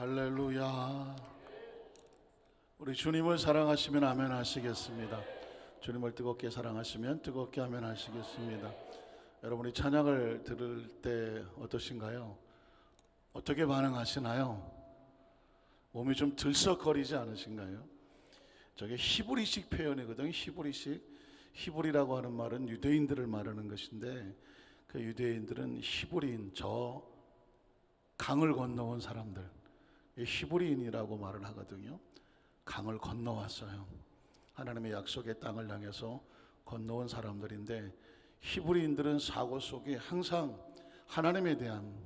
할렐루야. 우리 주님을 사랑하시면 아멘 하시겠습니다. 주님을 뜨겁게 사랑하시면 뜨겁게 아멘 하시겠습니다. 여러분이 찬양을 들을 때 어떠신가요? 어떻게 반응하시나요? 몸이 좀 들썩거리지 않으신가요? 저게 히브리식 표현이거든요. 히브리라고 하는 말은 유대인들을 말하는 것인데, 그 유대인들은 히브리인, 저 강을 건너온 사람들, 히브리인이라고 말을 하거든요. 강을 건너왔어요. 하나님의 약속의 땅을 향해서 건너온 사람들인데, 히브리인들은 사고 속에 항상 하나님에 대한,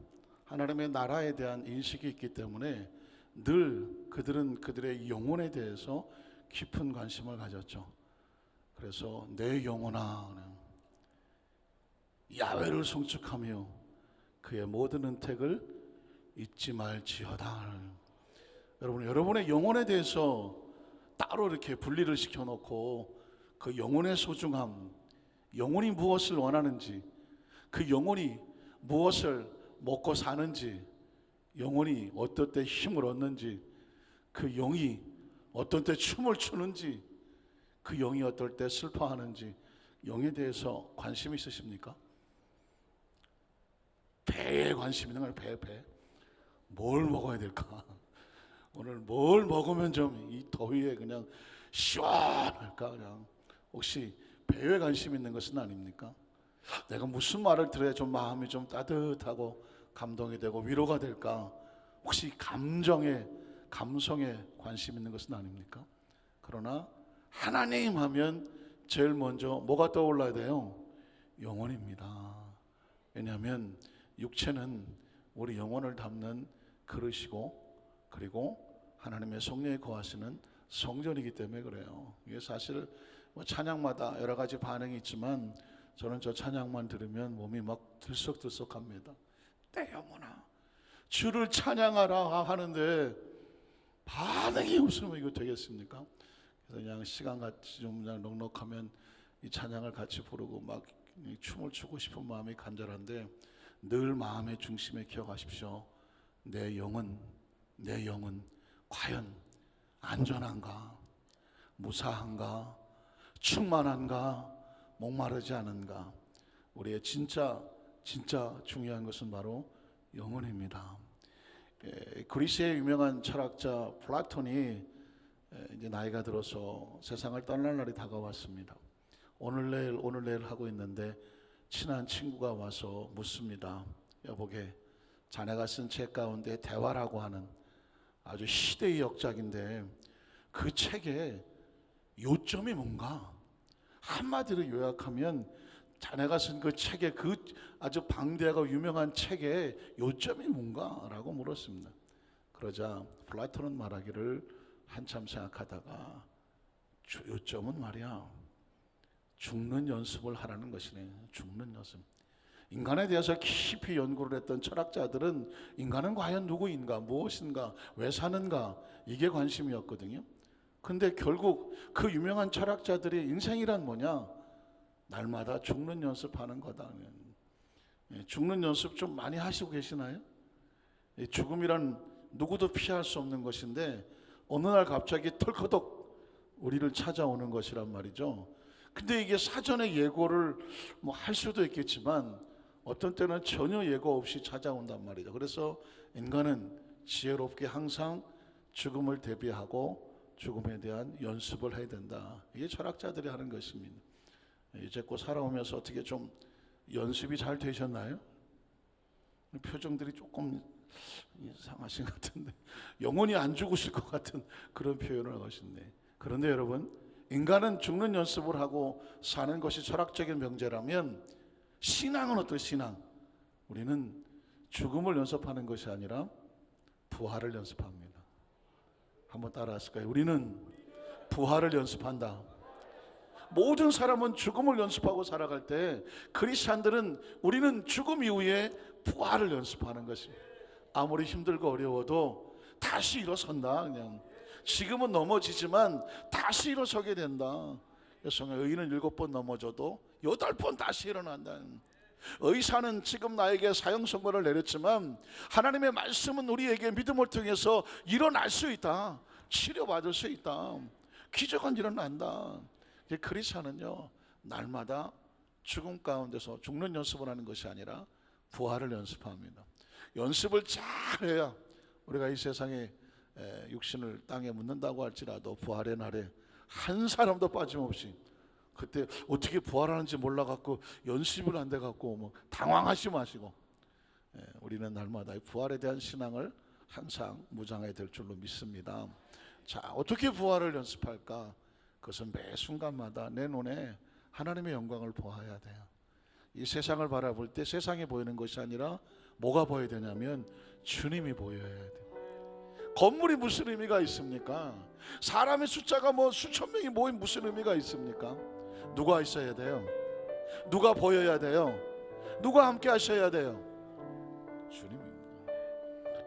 하나님의 나라에 대한 인식이 있기 때문에 늘 그들은 그들의 영혼에 대해서 깊은 관심을 가졌죠. 그래서 내 영혼아, 야훼를 송축하며 그의 모든 은택을 잊지 말지어다. 여러분의 영혼에 대해서 따로 이렇게 분리를 시켜놓고 그 영혼의 소중함, 영혼이 무엇을 원하는지, 그 영혼이 무엇을 먹고 사는지, 영혼이 어떨 때 힘을 얻는지, 그 영이 어떤 때 춤을 추는지, 그 영이 어떨 때 슬퍼하는지, 영에 대해서 관심 있으십니까? 배에 관심 있는 거예요. 배. 뭘 먹어야 될까? 오늘 뭘 먹으면 좀 이 더위에 그냥 시원할까? 그냥 혹시 배에 관심 있는 것은 아닙니까? 내가 무슨 말을 들어야 좀 마음이 좀 따뜻하고 감동이 되고 위로가 될까? 혹시 감성에 관심 있는 것은 아닙니까? 그러나 하나님 하면 제일 먼저 뭐가 떠올라야 돼요? 영혼입니다. 왜냐하면 육체는 우리 영혼을 담는 그릇이고, 그리고 하나님의 성령이 거하시는 성전이기 때문에 그래요. 이게 사실 찬양마다 여러 가지 반응이 있지만, 저는 저 찬양만 들으면 몸이 막 들썩들썩합니다. 내 영혼아, 주를 찬양하라 하는데 반응이 없으면 이거 되겠습니까? 그래서 그냥 시간 같이 좀 그냥 넉넉하면 이 찬양을 같이 부르고 막 춤을 추고 싶은 마음이 간절한데, 늘 마음의 중심에 기억하십시오. 내 영은 과연 안전한가, 무사한가, 충만한가, 목마르지 않은가. 우리의 진짜 중요한 것은 바로 영혼입니다. 그리스의 유명한 철학자 플라톤이 이제 나이가 들어서 세상을 떠날 날이 다가왔습니다. 오늘 내일 하고 있는데 친한 친구가 와서 묻습니다. 여보게, 자네가 쓴 책 가운데 대화라고 하는 아주 시대의 역작인데 그 책의 요점이 뭔가? 한마디로 요약하면 자네가 쓴 그 책의 그 아주 방대하고 유명한 책의 요점이 뭔가? 라고 물었습니다. 그러자 플라톤은 말하기를 한참 생각하다가, 요점은 말이야, 죽는 연습을 하라는 것이네. 죽는 연습. 인간에 대해서 깊이 연구를 했던 철학자들은 인간은 과연 누구인가, 무엇인가, 왜 사는가, 이게 관심이었거든요. 근데 결국 그 유명한 철학자들의 인생이란 뭐냐? 날마다 죽는 연습하는 거다. 죽는 연습 좀 많이 하시고 계시나요? 죽음이란 누구도 피할 수 없는 것인데 어느 날 갑자기 털커덕 우리를 찾아오는 것이란 말이죠. 근데 이게 사전에 예고를 할 수도 있겠지만 어떤 때는 전혀 예고 없이 찾아온단 말이죠. 그래서 인간은 지혜롭게 항상 죽음을 대비하고 죽음에 대한 연습을 해야 된다. 이게 철학자들이 하는 것입니다. 이제껏 살아오면서 어떻게 좀 연습이 잘 되셨나요? 표정들이 조금 이상하신 것 같은데, 영원히 안 죽으실 것 같은 그런 표현을 하시네. 그런데 여러분, 인간은 죽는 연습을 하고 사는 것이 철학적인 명제라면 신앙은 어떤 신앙? 우리는 죽음을 연습하는 것이 아니라 부활을 연습합니다. 한번 따라 하실까요? 우리는 부활을 연습한다. 모든 사람은 죽음을 연습하고 살아갈 때, 크리스찬들은 우리는 죽음 이후에 부활을 연습하는 것입니다. 아무리 힘들고 어려워도 다시 일어선다. 그냥 지금은 넘어지지만 다시 일어서게 된다. 성경에 의인은 7번 넘어져도 8번 다시 일어난다. 의사는 지금 나에게 사형 선고를 내렸지만 하나님의 말씀은 우리에게 믿음을 통해서 일어날 수 있다. 치료받을 수 있다. 기적은 일어난다. 크리스찬은요, 날마다 죽음 가운데서 죽는 연습을 하는 것이 아니라 부활을 연습합니다. 연습을 잘해야 우리가 이 세상에 육신을 땅에 묻는다고 할지라도 부활의 날에 한 사람도 빠짐없이, 그때 어떻게 부활하는지 몰라갖고 연습을 안 돼갖고 뭐 당황하지 마시고, 우리는 날마다 부활에 대한 신앙을 항상 무장해야 될 줄로 믿습니다. 자, 어떻게 부활을 연습할까? 그것은 매 순간마다 내 눈에 하나님의 영광을 보아야 돼요. 이 세상을 바라볼 때 세상이 보이는 것이 아니라 뭐가 보여야 되냐면 주님이 보여야 돼요. 건물이 무슨 의미가 있습니까? 사람의 숫자가 뭐 수천 명이 모인 무슨 의미가 있습니까? 누가 있어야 돼요? 누가 보여야 돼요? 누가 함께 하셔야 돼요? 주님입니다.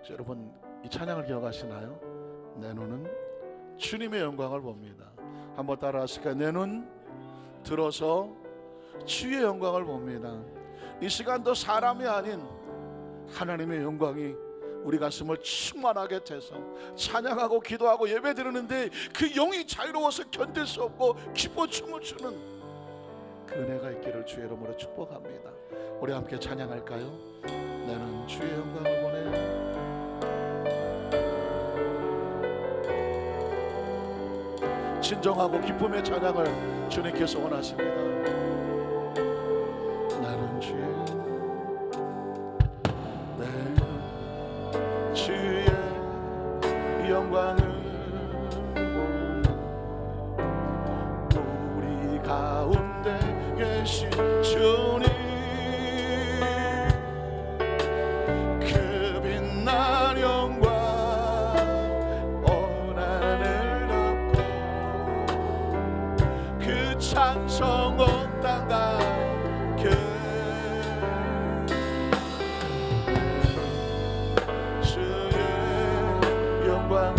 여러분, 이 찬양을 기억하시나요? 내 눈은 주님의 영광을 봅니다. 한번 따라 하실까요? 내 눈 들어서 주의 영광을 봅니다. 이 시간도 사람이 아닌 하나님의 영광이 우리 가슴을 충만하게 해서 찬양하고 기도하고 예배 드리는데 그 영이 자유로워서 견딜 수 없고 기뻐 춤을 추는 그 은혜가 있기를 주의 이름으로 축복합니다. 우리 함께 찬양할까요? 나는 주의 영광을 보내. 진정하고 기쁨의 찬양을 주님께서 원하십니다. 나는 주의 영광을 우리 가운데 계신 주님, 그 빛난 영광 온 하늘 덮고 그 찬송 온 땅 닿게 주의 영광을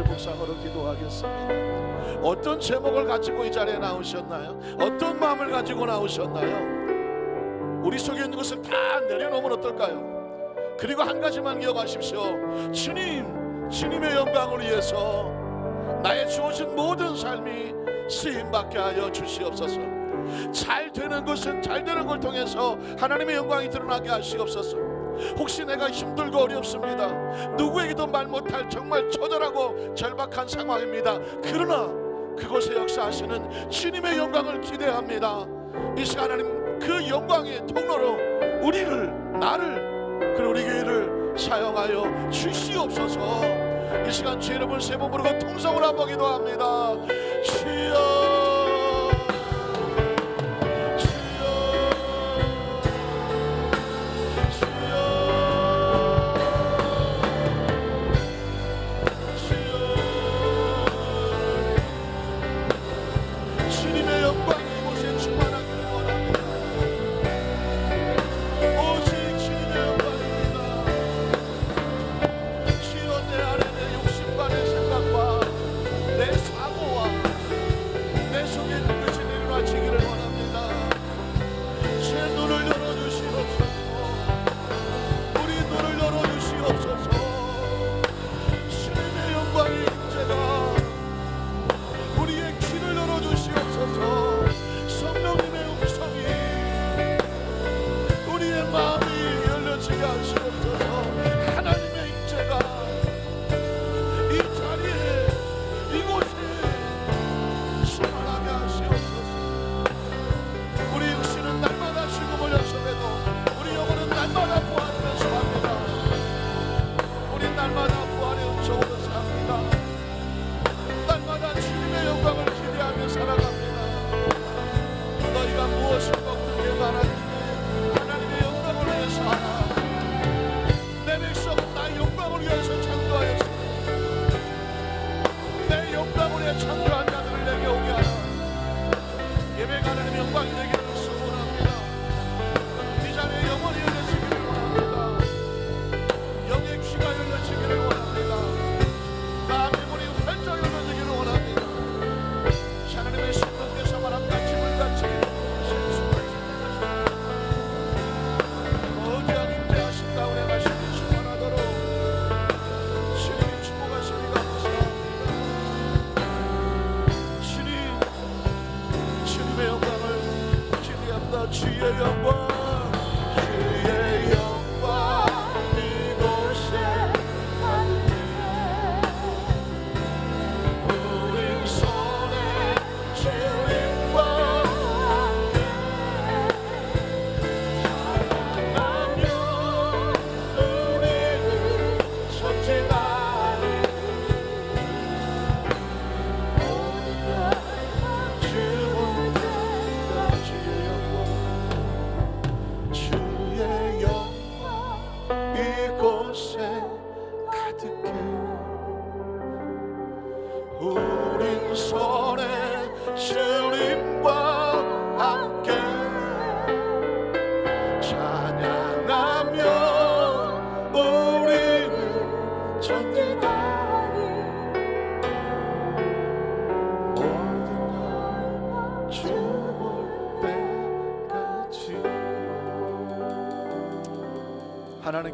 같이 묵상으로 기도하겠습니다. 어떤 제목을 가지고 이 자리에 나오셨나요? 어떤 마음을 가지고 나오셨나요? 우리 속에 있는 것을 다 내려놓으면 어떨까요? 그리고 한 가지만 기억하십시오. 주님의 영광을 위해서 나의 주어진 모든 삶이 쓰임받게 하여 주시옵소서. 잘 되는 것은 잘 되는 걸 통해서 하나님의 영광이 드러나게 하시옵소서. 혹시 내가 힘들고 어렵습니다. 누구에게도 말 못할 정말 처절하고 절박한 상황입니다. 그러나 그곳에 역사하시는 주님의 영광을 기대합니다. 이 시간 하나님 그 영광의 통로로 나를 그리고 우리 교회를 사용하여 주시옵소서. 이 시간 주 이름을 세 번 부르고 통성을 한번 기도합니다. 주여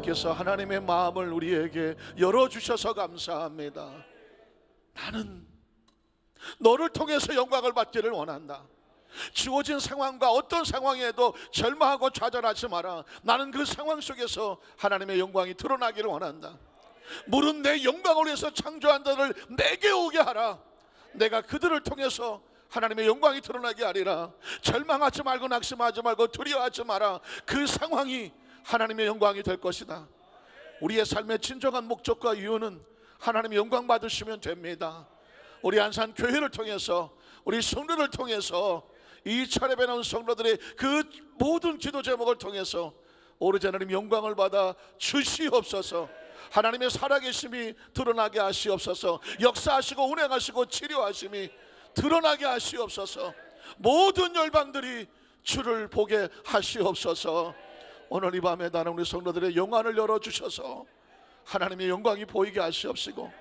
하나님께서 하나님의 마음을 우리에게 열어주셔서 감사합니다. 나는 너를 통해서 영광을 받기를 원한다. 주어진 상황과 어떤 상황에도 절망하고 좌절하지 마라. 나는 그 상황 속에서 하나님의 영광이 드러나기를 원한다. 물은 내 영광을 위해서 창조한 자를 내게 오게 하라. 내가 그들을 통해서 하나님의 영광이 드러나게 하리라. 절망하지 말고 낙심하지 말고 두려워하지 마라. 그 상황이 하나님의 영광이 될 것이다. 우리의 삶의 진정한 목적과 이유는 하나님의 영광 받으시면 됩니다. 우리 안산 교회를 통해서 우리 성도를 통해서 이 차례 나온 성도들의 그 모든 기도 제목을 통해서 오로지 하나님 영광을 받아 주시옵소서. 하나님의 살아계심이 드러나게 하시옵소서. 역사하시고 운행하시고 치료하심이 드러나게 하시옵소서. 모든 열방들이 주를 보게 하시옵소서. 오늘 이 밤에 나는 우리 성도들의 영안을 열어주셔서 하나님의 영광이 보이게 하시옵시고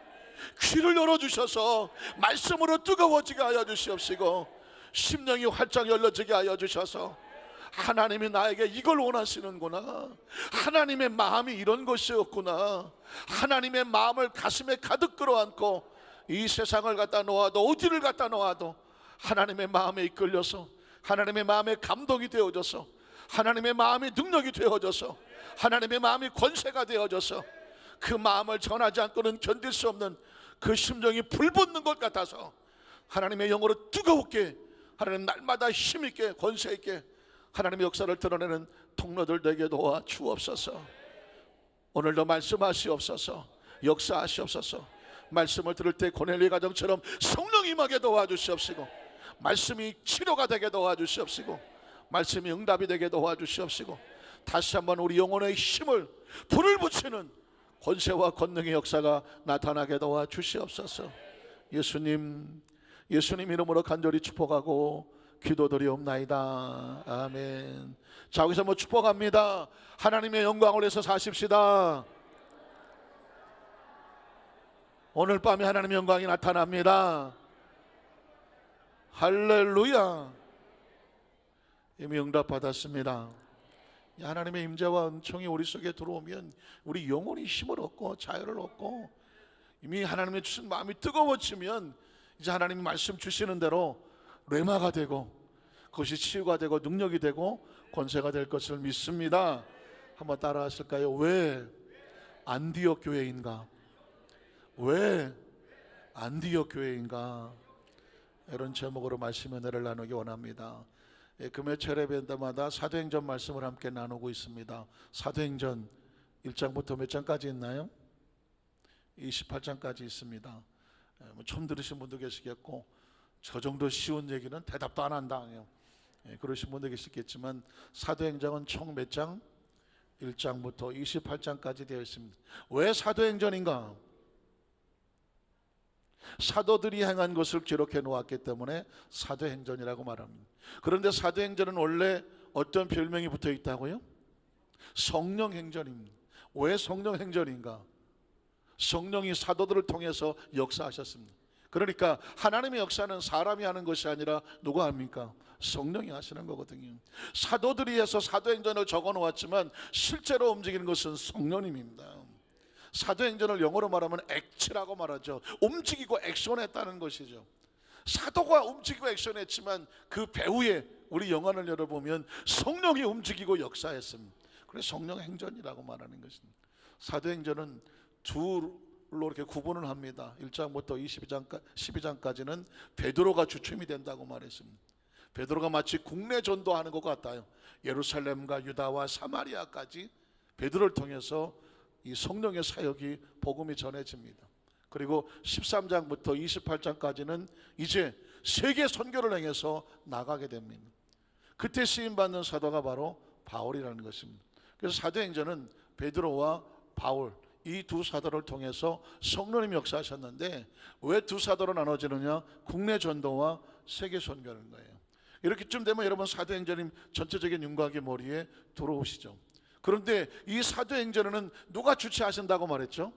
귀를 열어주셔서 말씀으로 뜨거워지게 하여 주시옵시고, 심령이 활짝 열려지게 하여 주셔서 하나님이 나에게 이걸 원하시는구나, 하나님의 마음이 이런 것이었구나, 하나님의 마음을 가슴에 가득 끌어안고 이 세상을 갖다 놓아도, 어디를 갖다 놓아도 하나님의 마음에 이끌려서, 하나님의 마음에 감동이 되어져서, 하나님의 마음이 능력이 되어져서, 하나님의 마음이 권세가 되어져서 그 마음을 전하지 않고는 견딜 수 없는 그 심정이 불붙는 것 같아서 하나님의 영으로 뜨겁게, 하나님 날마다 힘있게 권세있게 하나님의 역사를 드러내는 통로들 되게 도와 주옵소서. 오늘도 말씀하시옵소서. 역사하시옵소서. 말씀을 들을 때 고넬리 가정처럼 성령 임하게 도와주시옵시고, 말씀이 치료가 되게 도와주시옵시고, 말씀이 응답이 되게 도와주시옵시고, 다시 한번 우리 영혼의 힘을 불을 붙이는 권세와 권능의 역사가 나타나게 도와주시옵소서. 예수님 이름으로 간절히 축복하고 기도드리옵나이다. 아멘. 자, 여기서 뭐 축복합니다. 하나님의 영광을 위해서 사십시다. 오늘 밤에 하나님의 영광이 나타납니다. 할렐루야. 이미 응답받았습니다. 하나님의 임재와 은총이 우리 속에 들어오면 우리 영혼이 힘을 얻고 자유를 얻고, 이미 하나님의 주신 마음이 뜨거워지면 이제 하나님이 말씀 주시는 대로 레마가 되고, 그것이 치유가 되고 능력이 되고 권세가 될 것을 믿습니다. 한번 따라 하실까요? 왜 안디옥 교회인가? 왜 안디옥 교회인가? 이런 제목으로 말씀의 은혜를 나누기 원합니다. 금요 철회밴드마다 사도행전 말씀을 함께 나누고 있습니다. 사도행전 1장부터 몇 장까지 있나요? 28장까지 있습니다. 처음 들으신 분도 계시겠고, 저 정도 쉬운 얘기는 대답도 안 한다, 그러신 분도 계시겠지만, 사도행전은 총 몇 장? 1장부터 28장까지 되어 있습니다. 왜 사도행전인가? 사도들이 행한 것을 기록해 놓았기 때문에 사도행전이라고 말합니다. 그런데 사도행전은 원래 어떤 별명이 붙어 있다고요? 성령행전입니다. 왜 성령행전인가? 성령이 사도들을 통해서 역사하셨습니다. 그러니까 하나님의 역사는 사람이 하는 것이 아니라 누가 합니까? 성령이 하시는 거거든요. 사도들이 해서 사도행전을 적어 놓았지만 실제로 움직이는 것은 성령님입니다. 사도행전을 영어로 말하면 액치라고 말하죠. 움직이고 액션했다는 것이죠. 사도가 움직이고 액션했지만 그 배후에 우리 영안을 열어보면 성령이 움직이고 역사했습니다. 그래서 성령행전이라고 말하는 것입니다. 사도행전은 둘로 이렇게 구분을 합니다. 1장부터 12장까지는 베드로가 주춤이 된다고 말했습니다. 베드로가 마치 국내 전도하는 것 같아요. 예루살렘과 유다와 사마리아까지 베드로를 통해서 이 성령의 사역이 복음이 전해집니다. 그리고 13장부터 28장까지는 이제 세계 선교를 행해서 나가게 됩니다. 그때 쓰임받는 사도가 바로 바울이라는 것입니다. 그래서 사도행전은 베드로와 바울, 이 두 사도를 통해서 성령님이 역사하셨는데, 왜 두 사도로 나눠지느냐? 국내 전도와 세계 선교라는 거예요. 이렇게쯤 되면 여러분 사도행전이 전체적인 윤곽의 머리에 들어오시죠. 그런데 이 사도행전에는 누가 주체하신다고 말했죠?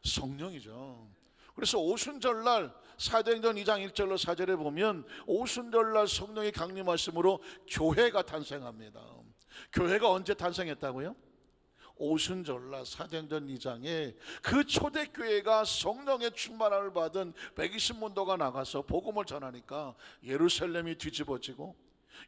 성령이죠. 그래서 오순절날 사도행전 2장 1절로 4절에 보면 오순절날 성령이 강림하심으로 교회가 탄생합니다. 교회가 언제 탄생했다고요? 오순절날 사도행전 2장에 그 초대교회가 성령의 충만함을 받은 120문도가 나가서 복음을 전하니까 예루살렘이 뒤집어지고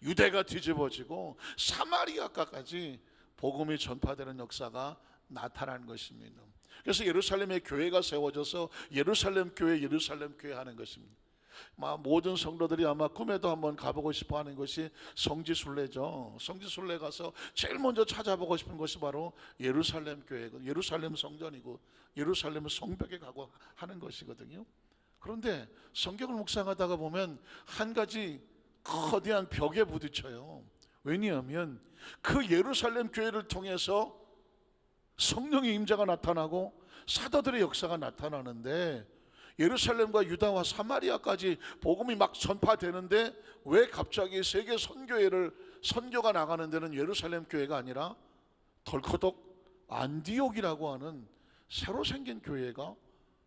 유대가 뒤집어지고 사마리아까지 복음이 전파되는 역사가 나타나는 것입니다. 그래서 예루살렘의 교회가 세워져서 예루살렘 교회 하는 것입니다. 모든 성도들이 아마 꿈에도 한번 가보고 싶어 하는 것이 성지순례죠. 성지순례 가서 제일 먼저 찾아보고 싶은 것이 바로 예루살렘 교회고, 예루살렘 성전이고, 예루살렘 성벽에 가고 하는 것이거든요. 그런데 성경을 묵상하다가 보면 한 가지 거대한 벽에 부딪혀요. 왜냐하면 그 예루살렘 교회를 통해서 성령의 임재가 나타나고 사도들의 역사가 나타나는데, 예루살렘과 유다와 사마리아까지 복음이 막 전파되는데 왜 갑자기 세계 선교가 나가는 데는 예루살렘 교회가 아니라 덜커덕 안디옥이라고 하는 새로 생긴 교회가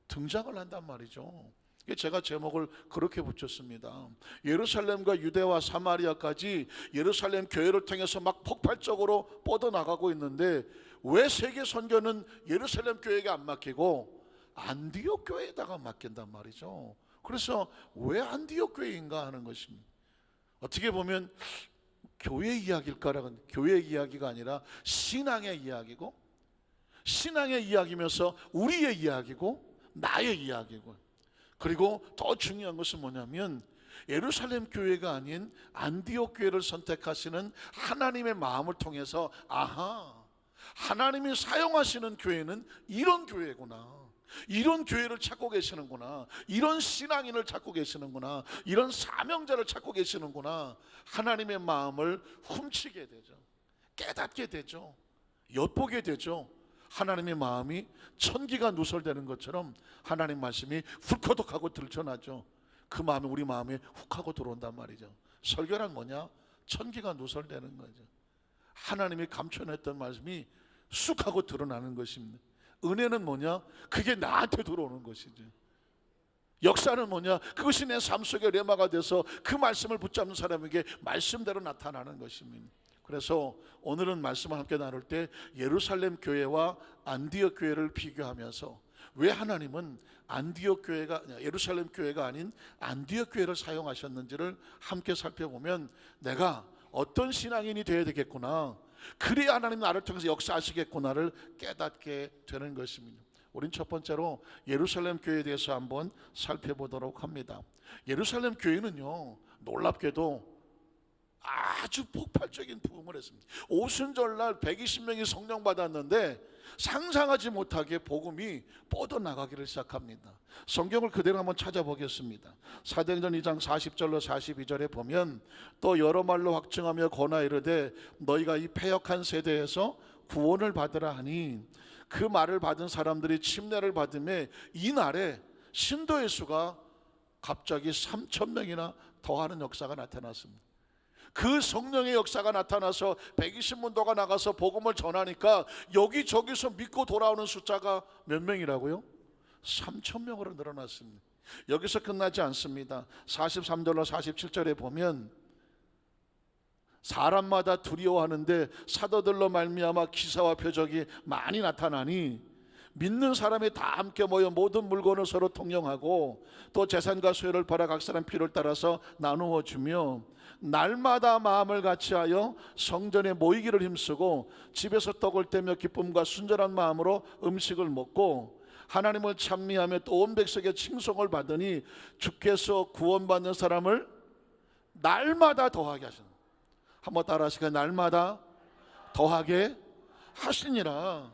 등장을 한단 말이죠. 제가 제목을 그렇게 붙였습니다. 예루살렘과 유대와 사마리아까지 예루살렘 교회를 통해서 막 폭발적으로 뻗어나가고 있는데 왜 세계 선교는 예루살렘 교회에게 안 맡기고 안디옥 교회에다가 맡긴단 말이죠. 그래서 왜 안디옥 교회인가 하는 것입니다. 어떻게 보면 교회 이야기일까라는, 교회 이야기가 아니라 신앙의 이야기고, 신앙의 이야기면서 우리의 이야기고 나의 이야기고, 그리고 더 중요한 것은 뭐냐면 예루살렘 교회가 아닌 안디옥 교회를 선택하시는 하나님의 마음을 통해서, 아하, 하나님이 사용하시는 교회는 이런 교회구나, 이런 교회를 찾고 계시는구나, 이런 신앙인을 찾고 계시는구나, 이런 사명자를 찾고 계시는구나, 하나님의 마음을 훔치게 되죠. 깨닫게 되죠. 엿보게 되죠. 하나님의 마음이 천기가 누설되는 것처럼 하나님 말씀이 훌커덕하고 들춰나죠. 그 마음이 우리 마음에 훅 하고 들어온단 말이죠. 설교란 뭐냐? 천기가 누설되는 거죠. 하나님이 감춰냈던 말씀이 쑥 하고 드러나는 것입니다. 은혜는 뭐냐? 그게 나한테 들어오는 것이죠. 역사는 뭐냐? 그것이 내 삶 속에 레마가 돼서 그 말씀을 붙잡는 사람에게 말씀대로 나타나는 것입니다. 그래서 오늘은 말씀을 함께 나눌 때 예루살렘 교회와 안디옥 교회를 비교하면서 왜 하나님은 안디옥 교회가, 예루살렘 교회가 아닌 안디옥 교회를 사용하셨는지를 함께 살펴보면 내가 어떤 신앙인이 되어야 되겠구나, 그래야 하나님 나를 통해서 역사하시겠구나를 깨닫게 되는 것입니다. 우린 첫 번째로 예루살렘 교회에 대해서 한번 살펴보도록 합니다. 예루살렘 교회는요, 놀랍게도 아주 폭발적인 부흥을 했습니다. 오순절날 120명이 성령 받았는데 상상하지 못하게 복음이 뻗어나가기를 시작합니다. 성경을 그대로 한번 찾아보겠습니다. 사도행전 2장 40절로 42절에 보면, 또 여러 말로 확증하며 권하 이르되 너희가 이 패역한 세대에서 구원을 받으라 하니, 그 말을 받은 사람들이 침례를 받음에 이날에 신도의 수가 갑자기 3,000명이나 더하는 역사가 나타났습니다. 그 성령의 역사가 나타나서 120문도가 나가서 복음을 전하니까 여기저기서 믿고 돌아오는 숫자가 몇 명이라고요? 3,000명으로 늘어났습니다. 여기서 끝나지 않습니다. 43절로 47절에 보면 사람마다 두려워하는데 사도들로 말미암아 기사와 표적이 많이 나타나니 믿는 사람이 다 함께 모여 모든 물건을 서로 통용하고 또 재산과 소유를 팔아 각 사람 필요를 따라서 나누어 주며 날마다 마음을 같이하여 성전에 모이기를 힘쓰고 집에서 떡을 떼며 기쁨과 순전한 마음으로 음식을 먹고 하나님을 찬미하며 또 온 백성의 칭송을 받으니 주께서 구원받는 사람을 날마다 더하게 하시는, 한번 따라 하시까? 날마다 더하게 하시니라.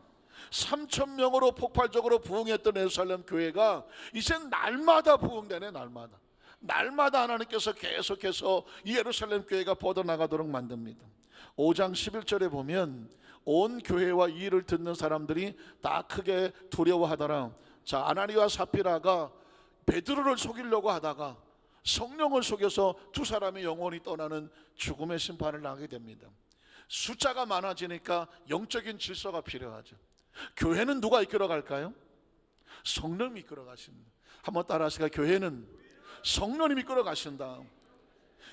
3,000명으로 폭발적으로 부흥했던 예루살렘 교회가 이젠 날마다 부흥되네. 날마다 하나님께서 계속해서 이 예루살렘 교회가 뻗어나가도록 만듭니다. 5장 11절에 보면 온 교회와 이 일을 듣는 사람들이 다 크게 두려워하더라. 자, 아나니와 사피라가 베드로를 속이려고 하다가 성령을 속여서 두 사람이 영원히 떠나는 죽음의 심판을 당하게 됩니다. 숫자가 많아지니까 영적인 질서가 필요하죠. 교회는 누가 이끌어 갈까요? 성령님이 이끌어 가십니다. 한번 따라 하시까? 교회는 성령님이 이끌어 가신다.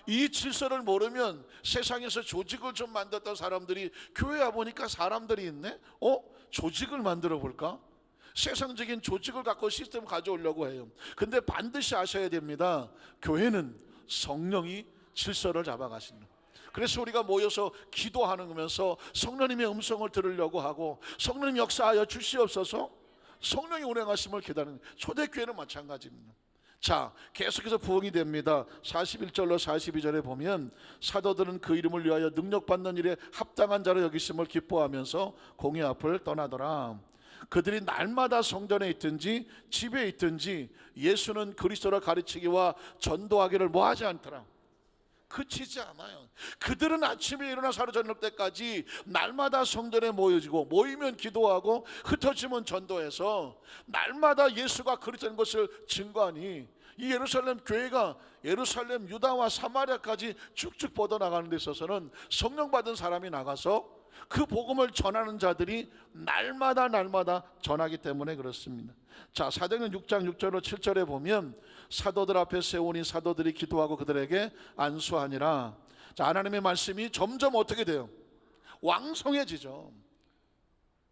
이 질서를 모르면 세상에서 조직을 좀 만들었던 사람들이 교회 와 보니까 사람들이 있네? 조직을 만들어 볼까? 세상적인 조직을 갖고 시스템 가져오려고 해요. 근데 반드시 아셔야 됩니다. 교회는 성령이 질서를 잡아가신다. 그래서 우리가 모여서 기도하면서 성령님의 음성을 들으려고 하고 성령님 역사하여 주시옵소서, 성령이 운행하심을 기다리는 초대교회는 마찬가지입니다. 자, 계속해서 부흥이 됩니다. 41절로 42절에 보면 사도들은 그 이름을 위하여 능력받는 일에 합당한 자로 여기심을 기뻐하면서 공회 앞을 떠나더라. 그들이 날마다 성전에 있든지 집에 있든지 예수는 그리스도를 가르치기와 전도하기를 뭐하지 않더라. 그치지 않아요. 그들은 아침에 일어나 하루 저녁 때까지 날마다 성전에 모여지고 모이면 기도하고 흩어지면 전도해서 날마다 예수가 그리스도인 것을 증거하니 이 예루살렘 교회가 예루살렘 유다와 사마리아까지 쭉쭉 뻗어나가는 데 있어서는 성령 받은 사람이 나가서 그 복음을 전하는 자들이 날마다 전하기 때문에 그렇습니다. 자, 사도행전 6장 6절로 7절에 보면 사도들 앞에 세우니 사도들이 기도하고 그들에게 안수하니라. 자, 하나님의 말씀이 점점 어떻게 돼요? 왕성해지죠.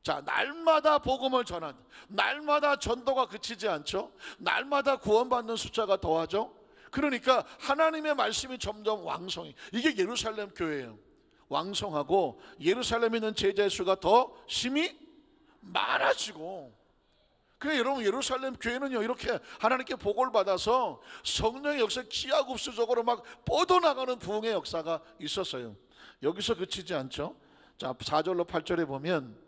자, 날마다 복음을 전한, 날마다 전도가 그치지 않죠. 날마다 구원받는 숫자가 더하죠. 그러니까 하나님의 말씀이 점점 왕성해. 이게 예루살렘 교회예요. 왕성하고 예루살렘에 있는 제자의 수가 더 심히 많아지고. 그래, 여러분, 예루살렘 교회는요 이렇게 하나님께 복을 받아서 성령의 역사 기하급수적으로 막 뻗어나가는 부흥의 역사가 있었어요. 여기서 그치지 않죠. 자, 4절로 8절에 보면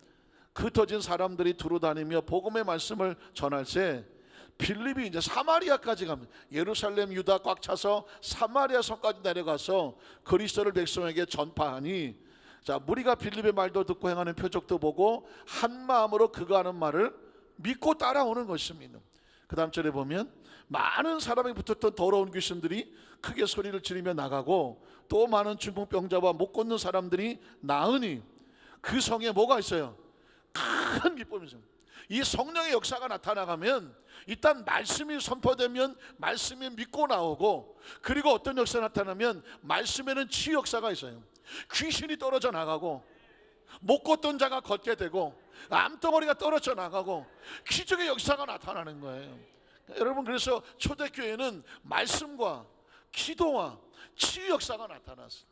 흩어진 사람들이 두루 다니며 복음의 말씀을 전할 때 빌립이 이제 사마리아까지 갑니다. 예루살렘 유다 꽉 차서 사마리아 성까지 내려가서 그리스도를 백성에게 전파하니, 자, 무리가 빌립의 말도 듣고 행하는 표적도 보고 한 마음으로 그가 하는 말을 믿고 따라오는 것입니다. 그 다음 절에 보면 많은 사람이 붙었던 더러운 귀신들이 크게 소리를 지르며 나가고 또 많은 중풍병자와 못 걷는 사람들이 나으니 그 성에 뭐가 있어요? 큰 기쁨이 있습니다. 이 성령의 역사가 나타나가면 일단 말씀이 선포되면 말씀이 믿고 나오고, 그리고 어떤 역사가 나타나면 말씀에는 치유 역사가 있어요. 귀신이 떨어져 나가고 못 걷던 자가 걷게 되고 암덩어리가 떨어져 나가고 기적의 역사가 나타나는 거예요. 여러분, 그래서 초대교회는 말씀과 기도와 치유 역사가 나타났어요.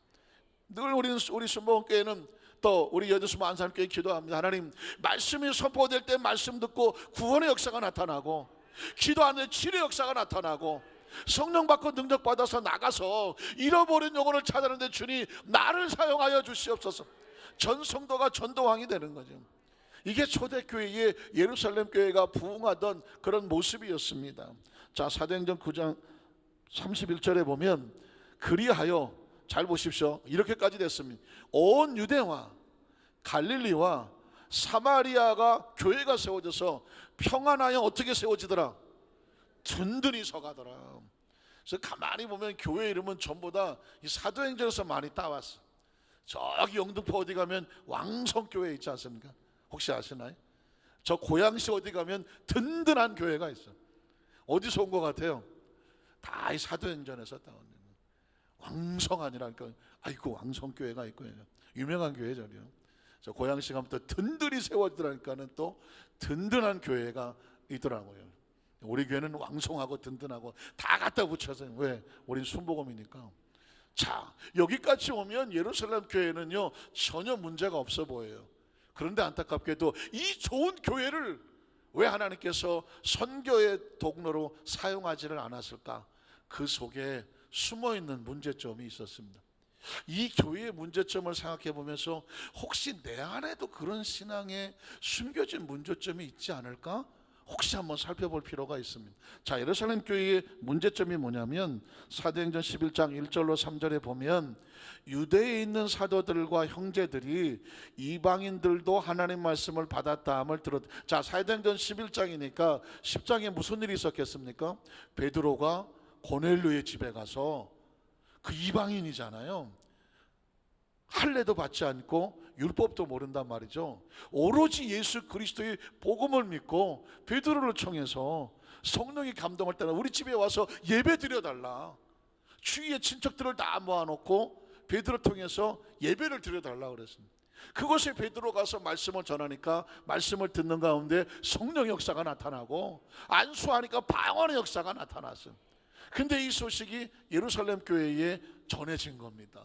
늘 우리 순복음교회는 또 우리 여주수 만산교회 기도합니다. 하나님, 말씀이 선포될 때 말씀 듣고 구원의 역사가 나타나고, 기도하는 치료 역사가 나타나고, 성령 받고 능력 받아서 나가서 잃어버린 영혼을 찾아내는데 주님 나를 사용하여 주시옵소서. 전 성도가 전도왕이 되는 거죠. 이게 초대교회의 예루살렘 교회가 부흥하던 그런 모습이었습니다. 자, 사도행전 9장 31절에 보면 그리하여, 잘 보십시오, 이렇게까지 됐습니다. 온 유대와 갈릴리와 사마리아가 교회가 세워져서 평안하여 어떻게 세워지더라? 든든히 서가더라. 그래서 가만히 보면 교회 이름은 전부 다 이 사도행전에서 많이 따왔어. 저기 영등포 어디 가면 왕성교회 있지 않습니까? 혹시 아시나요? 저 고양시 어디 가면 든든한 교회가 있어. 어디서 온 것 같아요? 다 이 사도행전에서 따온 왕성하니라니까. 아이고, 왕성교회가 있고 유명한 교회잖아요. 저 고양시 가면 또 든든히 세워지더라니까는 또 든든한 교회가 있더라고요. 우리 교회는 왕성하고 든든하고 다 갖다 붙여서. 왜? 우린 순복음이니까. 자, 여기까지 오면 예루살렘 교회는요 전혀 문제가 없어 보여요. 그런데 안타깝게도 이 좋은 교회를 왜 하나님께서 선교의 도구로 사용하지를 않았을까? 그 속에 숨어있는 문제점이 있었습니다. 이 교회의 문제점을 생각해 보면서 혹시 내 안에도 그런 신앙에 숨겨진 문제점이 있지 않을까? 혹시 한번 살펴볼 필요가 있습니다. 자, 예루살렘 교회의 문제점이 뭐냐면 사도행전 11장 1절로 3절에 보면 유대에 있는 사도들과 형제들이 이방인들도 하나님 말씀을 받았다 함을 들었. 자, 사도행전 11장이니까 10장에 무슨 일이 있었겠습니까? 베드로가 고넬료의 집에 가서, 그 이방인이잖아요, 할례도 받지 않고 율법도 모른단 말이죠. 오로지 예수 그리스도의 복음을 믿고 베드로를 청해서 성령이 감동을 따라 우리 집에 와서 예배 드려달라. 주위의 친척들을 다 모아놓고 베드로 통해서 예배를 드려달라 그랬습니다. 그곳에 베드로 가서 말씀을 전하니까 말씀을 듣는 가운데 성령의 역사가 나타나고, 안수하니까 방언의 역사가 나타났어요. 근데 이 소식이 예루살렘 교회에 전해진 겁니다.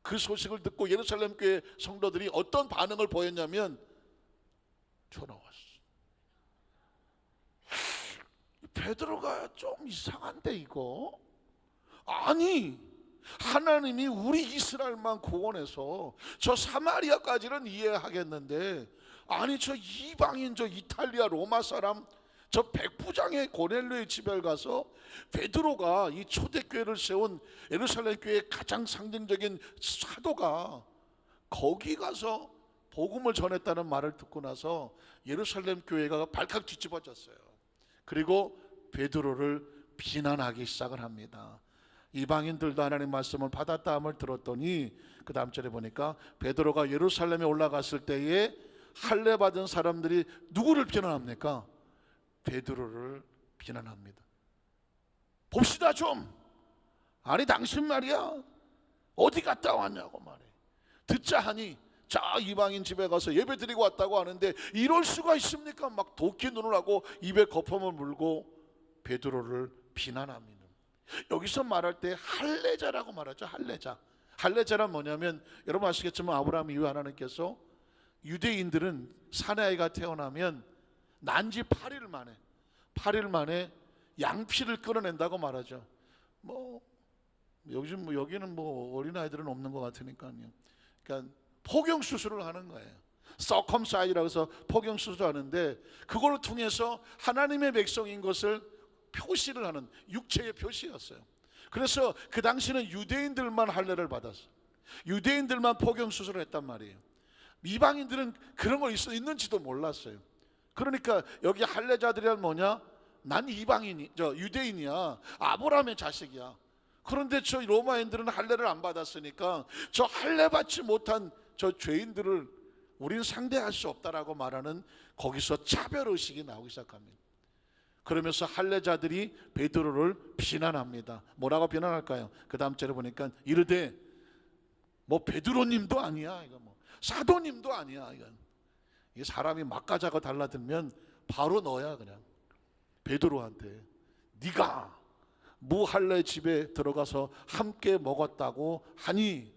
그 소식을 듣고 예루살렘 교회 성도들이 어떤 반응을 보였냐면 돌아왔어. 베드로가 좀 이상한데 이거? 아니, 하나님이 우리 이스라엘만 구원해서 저 사마리아까지는 이해하겠는데, 아니 저 이방인, 저 이탈리아 로마 사람, 저 백부장의 고넬료의 집에 가서 베드로가 이 초대교회를 세운 예루살렘 교회의 가장 상징적인 사도가 거기 가서 복음을 전했다는 말을 듣고 나서 예루살렘 교회가 발칵 뒤집어졌어요. 그리고 베드로를 비난하기 시작을 합니다. 이방인들도 하나님 말씀을 받았다 함을 들었더니 그 다음 절에 보니까 베드로가 예루살렘에 올라갔을 때에 할례 받은 사람들이 누구를 비난합니까? 베드로를 비난합니다. 봅시다 좀. 아니 당신 말이야 어디 갔다 왔냐고 말해. 듣자 하니 자 이방인 집에 가서 예배 드리고 왔다고 하는데 이럴 수가 있습니까? 막 도끼 눈을 하고 입에 거품을 물고 베드로를 비난합니다. 여기서 말할 때 할례자라고 말하죠. 할례자란 뭐냐면 여러분 아시겠지만 아브라함 이후 하나님께서 유대인들은 사내아이가 태어나면 난지 8일 만에 양피를 끌어낸다고 말하죠. 뭐 요즘 여기는 뭐 어린아이들은 없는 것 같으니까요. 그러니까 포경 수술을 하는 거예요. 서컴사이라고 해서 포경 수술을 하는데 그걸 통해서 하나님의 백성인 것을 표시를 하는 육체의 표시였어요. 그래서 그 당시는 유대인들만 할례를 받았어요. 유대인들만 포경 수술을 했단 말이에요. 이방인들은 그런 거 있는지도 몰랐어요. 그러니까 여기 할례자들이란 뭐냐? 난 유대인이야. 아브라함의 자식이야. 그런데 저 로마인들은 할례를 안 받았으니까 저 할례 받지 못한 저 죄인들을 우리는 상대할 수 없다라고 말하는 거기서 차별의식이 나오기 시작합니다. 그러면서 할례자들이 베드로를 비난합니다. 뭐라고 비난할까요? 그 다음 절에 보니까 이르되 뭐 베드로님도 아니야, 이거 뭐 사도님도 아니야. 이게 사람이 막가자가 달라들면 바로 너야. 그냥 베드로한테 네가 무할례 집에 들어가서 함께 먹었다고 하니,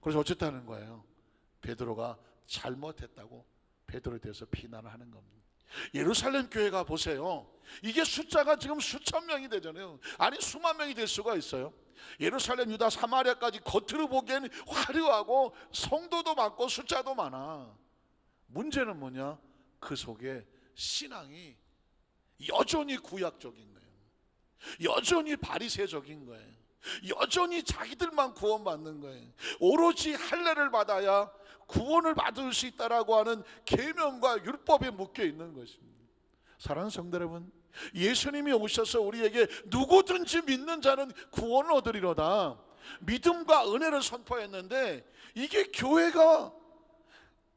그래서 어쨌다는 거예요. 베드로가 잘못했다고 베드로에 대해서 비난을 하는 겁니다. 예루살렘 교회가 보세요. 이게 숫자가 지금 수천 명이 되잖아요. 아니 수만 명이 될 수가 있어요. 예루살렘, 유다, 사마리아까지 겉으로 보기에는 화려하고 성도도 많고 숫자도 많아. 문제는 뭐냐? 그 속에 신앙이 여전히 구약적인 거예요. 여전히 바리새적인 거예요. 여전히 자기들만 구원받는 거예요. 오로지 할례를 받아야 구원을 받을 수 있다라고 하는 계명과 율법에 묶여 있는 것입니다. 사랑하는 성도 여러분, 예수님이 오셔서 우리에게 누구든지 믿는 자는 구원을 얻으리로다 믿음과 은혜를 선포했는데, 이게 교회가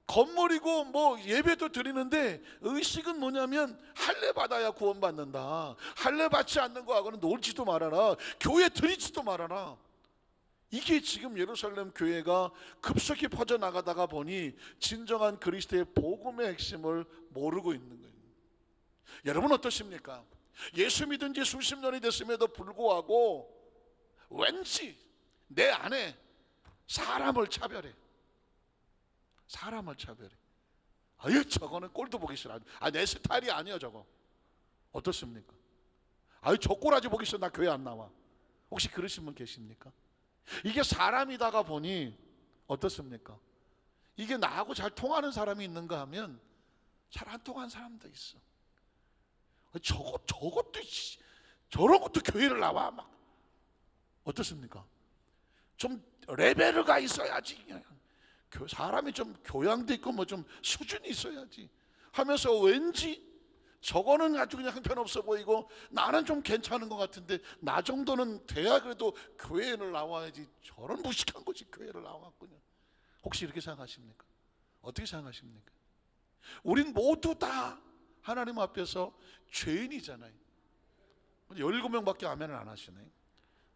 건물이고 뭐 예배도 드리는데 의식은 뭐냐면 할례 받아야 구원받는다, 할례 받지 않는 거하고는 놀지도 말아라, 교회 드리지도 말아라. 이게 지금 예루살렘 교회가 급속히 퍼져나가다가 보니 진정한 그리스도의 복음의 핵심을 모르고 있는 거예요. 여러분 어떠십니까? 예수 믿은 지 수십 년이 됐음에도 불구하고 왠지 내 안에 사람을 차별해. 아유 저거는 꼴도 보기 싫어. 내 스타일이 아니야 저거. 어떻습니까? 아유 저 꼬라지 보기 싫어, 나 교회 안 나와. 혹시 그러신 분 계십니까? 이게 사람이다가 보니 어떻습니까? 이게 나하고 잘 통하는 사람이 있는가 하면 잘 안 통하는 사람도 있어. 저것도 저런 것도 교회를 나와 막. 어떻습니까? 좀 레벨가 있어야지. 사람이 좀 교양도 있고 뭐 좀 수준이 있어야지 하면서 왠지 저거는 아주 그냥 형편없어 보이고 나는 좀 괜찮은 것 같은데 나 정도는 돼야 그래도 교회를 나와야지, 저런 무식한 거지 교회를 나왔군요. 혹시 이렇게 생각하십니까? 어떻게 생각하십니까? 우린 모두 다 하나님 앞에서 죄인이잖아요. 17명밖에 아멘을 안 하시네.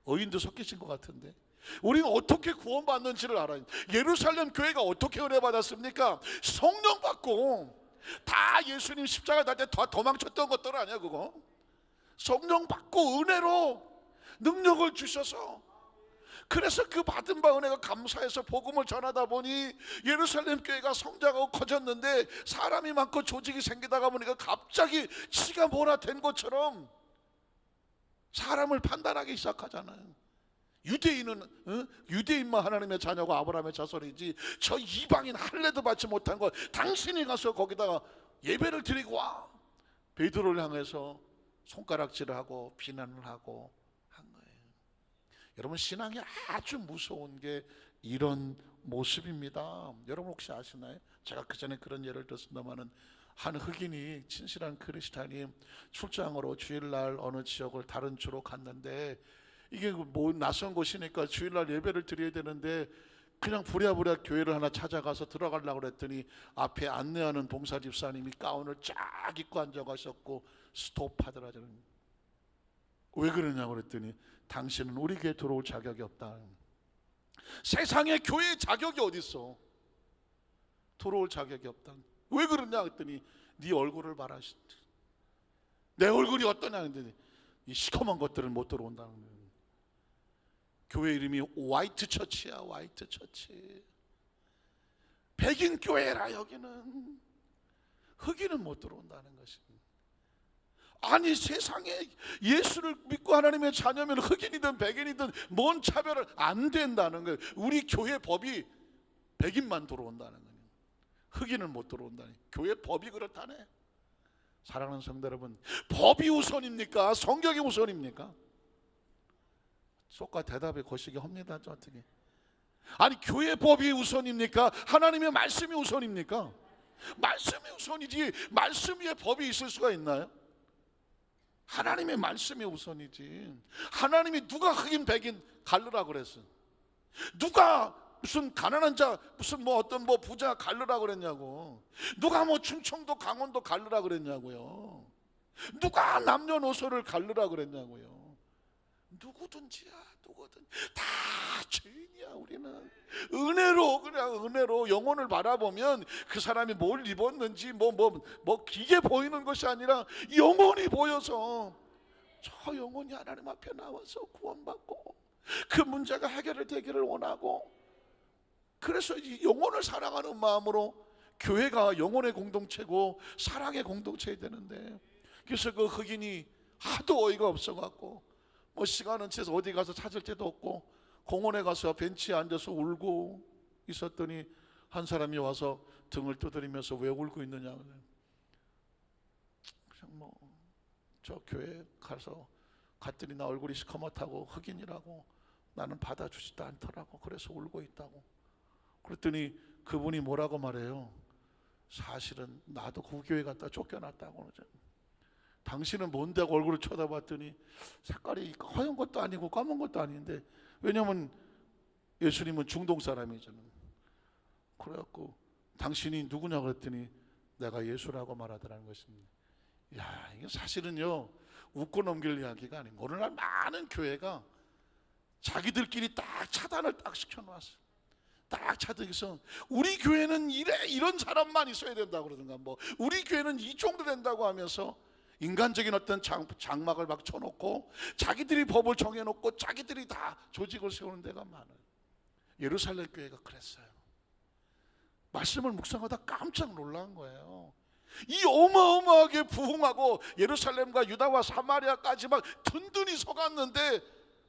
어인도 섞이신 것 같은데 우리는 어떻게 구원받는지를 알아요. 예루살렘 교회가 어떻게 은혜 받았습니까? 성령 받고. 다 예수님 십자가 달 때 다 도망쳤던 것들 아니야 그거? 성령 받고 은혜로 능력을 주셔서, 그래서 그 받은 바 은혜가 감사해서 복음을 전하다 보니 예루살렘 교회가 성장하고 커졌는데, 사람이 많고 조직이 생기다가 보니까 갑자기 지가 뭐나 된 것처럼 사람을 판단하기 시작하잖아요. 유대인만 하나님의 자녀고 아브라함의 자손이지 저 이방인 할례도 받지 못한 거 당신이 가서 거기다가 예배를 드리고 와. 베드로를 향해서 손가락질을 하고 비난을 하고 한 거예요. 여러분 신앙이 아주 무서운 게 이런 모습입니다. 여러분 혹시 아시나요? 제가 그 전에 그런 예를 들었습니다마는 한 흑인이, 친실한 크리스찬이 출장으로 주일날 어느 지역을 다른 주로 갔는데 이게 뭐 낯선 곳이니까 주일날 예배를 드려야 되는데 그냥 부랴부랴 교회를 하나 찾아가서 들어가려고 그랬더니 앞에 안내하는 봉사 집사님이 가운을 쫙 입고 앉아가셨고 스톱하더라고요. 왜 그러냐고 그랬더니 당신은 우리 교회 들어올 자격이 없다. 세상에 교회의 자격이 어디 있어? 들어올 자격이 없다. 왜 그러냐 그랬더니 네 얼굴을 봐라. 내 얼굴이 어떠냐 했더니 이 시커먼 것들은 못 들어온다는 거예요. 교회 이름이 화이트 처치야. 화이트 처치. 백인 교회라. 여기는 흑인은 못 들어온다는 것입니다. 아니 세상에 예수를 믿고 하나님의 자녀면 흑인이든 백인이든 뭔 차별을 안 된다는 거예요. 우리 교회 법이 백인만 들어온다는 거예요. 흑인은 못 들어온다니. 교회 법이 그렇다네. 사랑하는 성도 여러분, 법이 우선입니까? 성경이 우선입니까? 쏙과 대답에 거시기 합니다. 어떻게? 아니 교회 법이 우선입니까? 하나님의 말씀이 우선입니까? 말씀이 우선이지 말씀 위에 법이 있을 수가 있나요? 하나님의 말씀이 우선이지. 하나님이 누가 흑인 백인 갈르라 그랬어? 누가 무슨 가난한 자 무슨 뭐 어떤 뭐 부자 갈르라 그랬냐고. 누가 뭐 충청도 강원도 갈르라 그랬냐고요. 누가 남녀노소를 갈르라 그랬냐고요. 누구든지야. 누구든 다 죄인이야. 우리는 은혜로 그냥 은혜로 영혼을 바라보면 그 사람이 뭘 입었는지 뭐 기계 보이는 것이 아니라 영혼이 보여서 저 영혼이 하나님 앞에 나와서 구원받고 그 문제가 해결되기를 원하고, 그래서 이 영혼을 사랑하는 마음으로 교회가 영혼의 공동체고 사랑의 공동체가 되는데, 그래서 그 흑인이 하도 어이가 없어갖고 뭐 시간은 채서 어디 가서 찾을 데도 없고 공원에 가서 벤치에 앉아서 울고 있었더니 한 사람이 와서 등을 두드리면서 왜 울고 있느냐. 그냥 뭐 저 교회 가서 갔더니 나 얼굴이 시커멓다고 흑인이라고 나는 받아주지도 않더라고. 그래서 울고 있다고. 그랬더니 그분이 뭐라고 말해요? 사실은 나도 그 교회 갔다 쫓겨났다고 그러죠. 당신은 뭔데 하고 얼굴을 쳐다봤더니 색깔이 하얀 것도 아니고 까만 것도 아닌데, 왜냐면 예수님은 중동 사람이잖아요. 그래갖고 당신이 누구냐고 그랬더니 내가 예수라고 말하더라는 것입니다. 야, 이게 사실은요 웃고 넘길 이야기가 아니고 오늘날 많은 교회가 자기들끼리 딱 차단을 딱 시켜놨어요. 딱 차단해서 우리 교회는 이런 사람만 있어야 된다고 그러든가, 뭐 우리 교회는 이 정도 된다고 하면서 인간적인 어떤 장막을 막 쳐놓고 자기들이 법을 정해놓고 자기들이 다 조직을 세우는 데가 많아요. 예루살렘 교회가 그랬어요. 말씀을 묵상하다 깜짝 놀란 거예요. 이 어마어마하게 부흥하고 예루살렘과 유다와 사마리아까지 막 든든히 서갔는데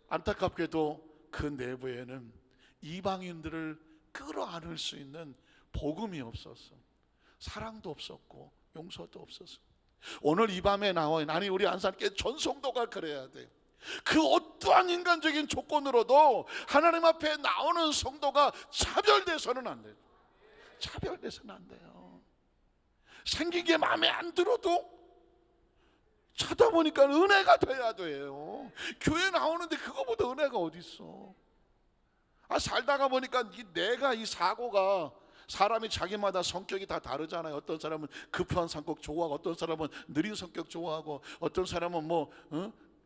안타깝게도 그 내부에는 이방인들을 끌어안을 수 있는 복음이 없었어. 사랑도 없었고 용서도 없었어. 오늘 이 밤에 나온, 아니 우리 안산교회 전성도가 그래야 돼. 그 어떠한 인간적인 조건으로도 하나님 앞에 나오는 성도가 차별돼서는 안 돼요. 차별돼서는 안 돼요. 생긴 게 마음에 안 들어도 쳐다보니까 은혜가 돼야 돼요. 교회 나오는데 그거보다 은혜가 어디 있어? 살다가 보니까 내가 이 사고가, 사람이 자기마다 성격이 다 다르잖아요. 어떤 사람은 급한 성격 좋아하고 어떤 사람은 느린 성격 좋아하고 어떤 사람은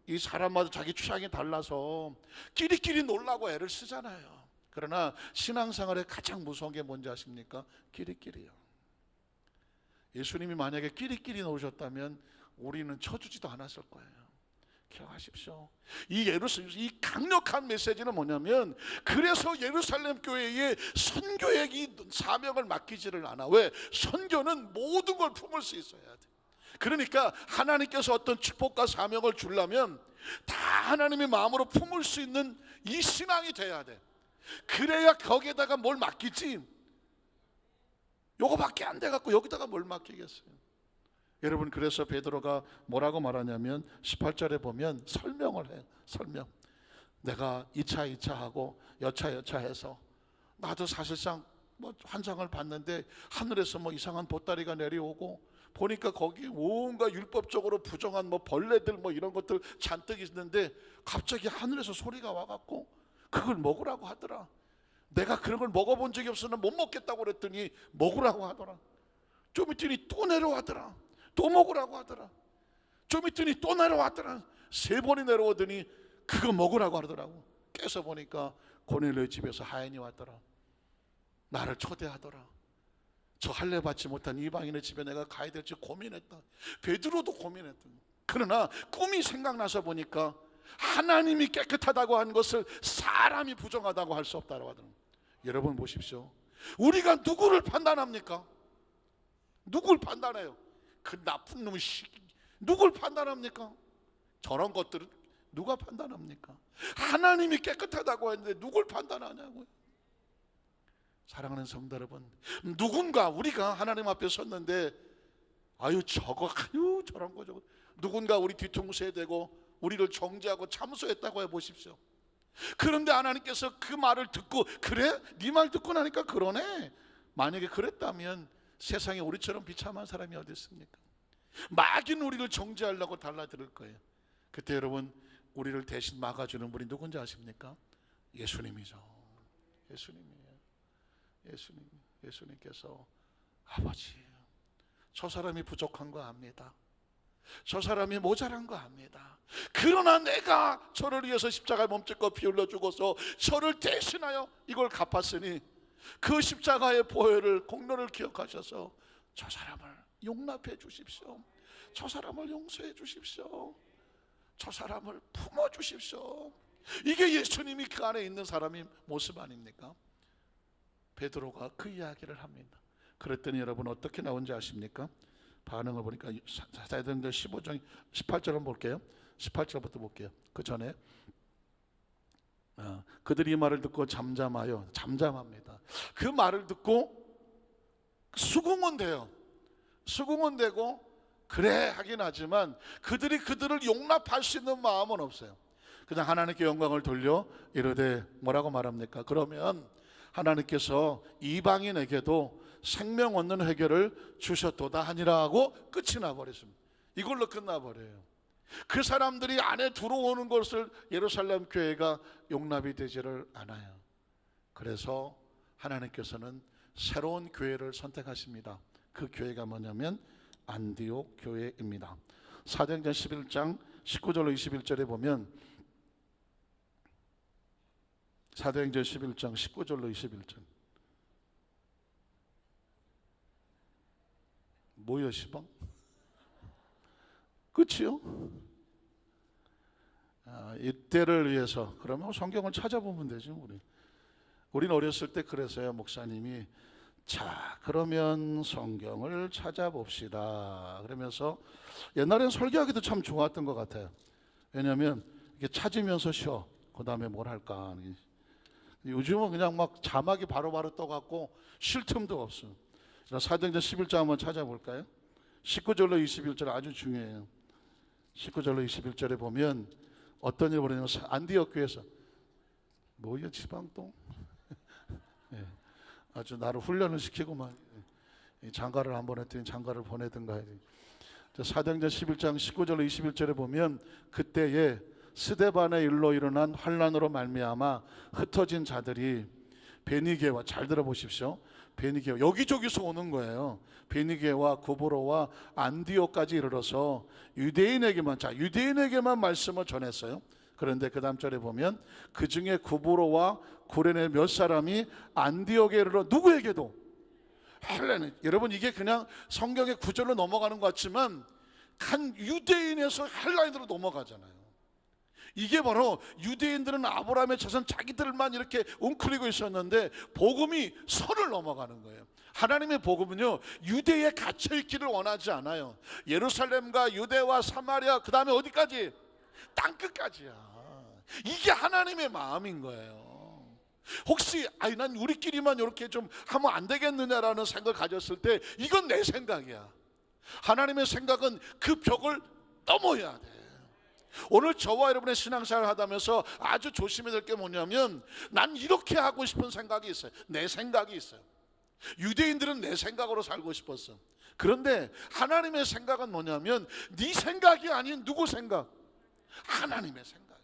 이 사람마다 자기 취향이 달라서 끼리끼리 놀라고 애를 쓰잖아요. 그러나 신앙생활에 가장 무서운 게 뭔지 아십니까? 끼리끼리요. 예수님이 만약에 끼리끼리 놓으셨다면 우리는 쳐주지도 않았을 거예요. 기억하십시오. 이 강력한 메시지는 뭐냐면, 그래서 예루살렘 교회에 선교의 사명을 맡기지를 않아. 왜? 선교는 모든 걸 품을 수 있어야 돼. 그러니까 하나님께서 어떤 축복과 사명을 주려면 다 하나님의 마음으로 품을 수 있는 이 신앙이 돼야 돼. 그래야 거기에다가 뭘 맡기지, 요거밖에 안 돼갖고 여기다가 뭘 맡기겠어요. 여러분, 그래서 베드로가 뭐라고 말하냐면 18절에 보면 설명을 해요. 설명. 내가 2차 하고 여차 해서 나도 사실상 뭐 환상을 봤는데 하늘에서 뭐 이상한 보따리가 내려오고 보니까 거기 온갖 율법적으로 부정한 뭐 벌레들 뭐 이런 것들 잔뜩 있는데 갑자기 하늘에서 소리가 와갖고 그걸 먹으라고 하더라. 내가 그런 걸 먹어본 적이 없어서 못 먹겠다고 그랬더니 먹으라고 하더라. 좀 있더니 또 내려와더라. 또 먹으라고 하더라. 좀 있더니 또 내려왔더라. 3번이 내려오더니 그거 먹으라고 하더라고. 깨서 보니까 고넬료의 집에서 하인이 왔더라. 나를 초대하더라. 저 할례 받지 못한 이방인의 집에 내가 가야 될지 고민했다. 베드로도 고민했다. 그러나 꿈이 생각나서 보니까 하나님이 깨끗하다고 한 것을 사람이 부정하다고 할 수 없다고 하더라. 여러분 보십시오. 우리가 누구를 판단합니까? 누굴 판단해요? 그 나쁜 놈이 누굴 판단합니까? 저런 것들은 누가 판단합니까? 하나님이 깨끗하다고 했는데 누굴 판단하냐고요. 사랑하는 성도 여러분, 누군가 우리가 하나님 앞에 섰는데 아유 저거 아유 저런 거 저거 누군가 우리 뒤통수에 대고 우리를 정죄하고 참소했다고 해보십시오. 그런데 하나님께서 그 말을 듣고 그래? 네 말 듣고 나니까 그러네. 만약에 그랬다면 세상에 우리처럼 비참한 사람이 어디 있습니까? 막인 우리를 정죄하려고 달라들 거예요. 그때 여러분 우리를 대신 막아주는 분이 누군지 아십니까? 예수님이죠. 예수님이에요. 예수님께서 아버지 저 사람이 부족한 거 압니다. 저 사람이 모자란 거 압니다. 그러나 내가 저를 위해서 십자가에 몸짓고 피 흘려 죽어서 저를 대신하여 이걸 갚았으니 그 십자가의 보혈을 공로를 기억하셔서 저 사람을 용납해 주십시오. 저 사람을 용서해 주십시오. 저 사람을 품어 주십시오. 이게 예수님이 그 안에 있는 사람의 모습 아닙니까? 베드로가 그 이야기를 합니다. 그랬더니 여러분 어떻게 나온지 아십니까? 반응을 보니까 사도행전 15장 18절 한번 볼게요. 18절부터 볼게요. 그 전에 그들이 이 말을 듣고 잠잠합니다. 그 말을 듣고 수긍은 돼요. 수긍은 되고 그래 하긴 하지만 그들이 그들을 용납할 수 있는 마음은 없어요. 그냥 하나님께 영광을 돌려 이르되 뭐라고 말합니까? 그러면 하나님께서 이방인에게도 생명 얻는 회개를 주셨도다 하니라 하고 끝이 나버렸습니다. 이걸로 끝나버려요. 그 사람들이 안에 들어오는 것을 예루살렘 교회가 용납이 되지를 않아요. 그래서 하나님께서는 새로운 교회를 선택하십니다. 그 교회가 뭐냐면 안디옥 교회입니다. 사도행전 11장 19절로 21절에 보면 사도행전 11장 19절로 21절 뭐요 시방? 끝이요? 이때를 위해서 그러면 성경을 찾아보면 되죠. 우리는 어렸을 때 그래서요. 목사님이 자 그러면 성경을 찾아봅시다 그러면서 옛날엔 설교하기도 참 좋았던 것 같아요. 왜냐하면 이렇게 찾으면서 쉬어. 그 다음에 뭘 할까. 요즘은 그냥 막 자막이 바로바로 떠갖고 쉴 틈도 없어. 사도행전 11장 한번 찾아볼까요? 19절로 21절 아주 중요해요. 19절로 21절에 보면 어떤 일이 벌어지냐면 안디옥 교회에서 뭐야 지방동 네. 아주 나를 훈련을 시키고만 장가를 한번 했더니 장가를 보내든가. 사도행전 11장 19절로 21절에 보면 그때에 스데반의 일로 일어난 환난으로 말미암아 흩어진 자들이 베니게와 잘 들어보십시오. 베니게 여기저기서 오는 거예요. 베니게와 구브로와 안디옥까지 이르러서 유대인에게만 말씀을 전했어요. 그런데 그 다음 절에 보면 그 중에 구브로와 구레네 몇 사람이 안디옥에 이르러 누구에게도 헬레네. 여러분 이게 그냥 성경의 구절로 넘어가는 것 같지만 한 유대인에서 헬라인으로 넘어가잖아요. 이게 바로 유대인들은 아브라함의 자손 자기들만 이렇게 웅크리고 있었는데 복음이 선을 넘어가는 거예요. 하나님의 복음은요 유대에 갇혀있기를 원하지 않아요. 예루살렘과 유대와 사마리아 그 다음에 어디까지? 땅끝까지야. 이게 하나님의 마음인 거예요. 혹시 난 우리끼리만 이렇게 좀 하면 안 되겠느냐라는 생각을 가졌을 때 이건 내 생각이야. 하나님의 생각은 그 벽을 넘어야 돼. 오늘 저와 여러분의 신앙생활을 하다면서 아주 조심해야 될 게 뭐냐면 난 이렇게 하고 싶은 생각이 있어요. 내 생각이 있어요. 유대인들은 내 생각으로 살고 싶었어. 그런데 하나님의 생각은 뭐냐면 네 생각이 아닌 누구 생각? 하나님의 생각이야.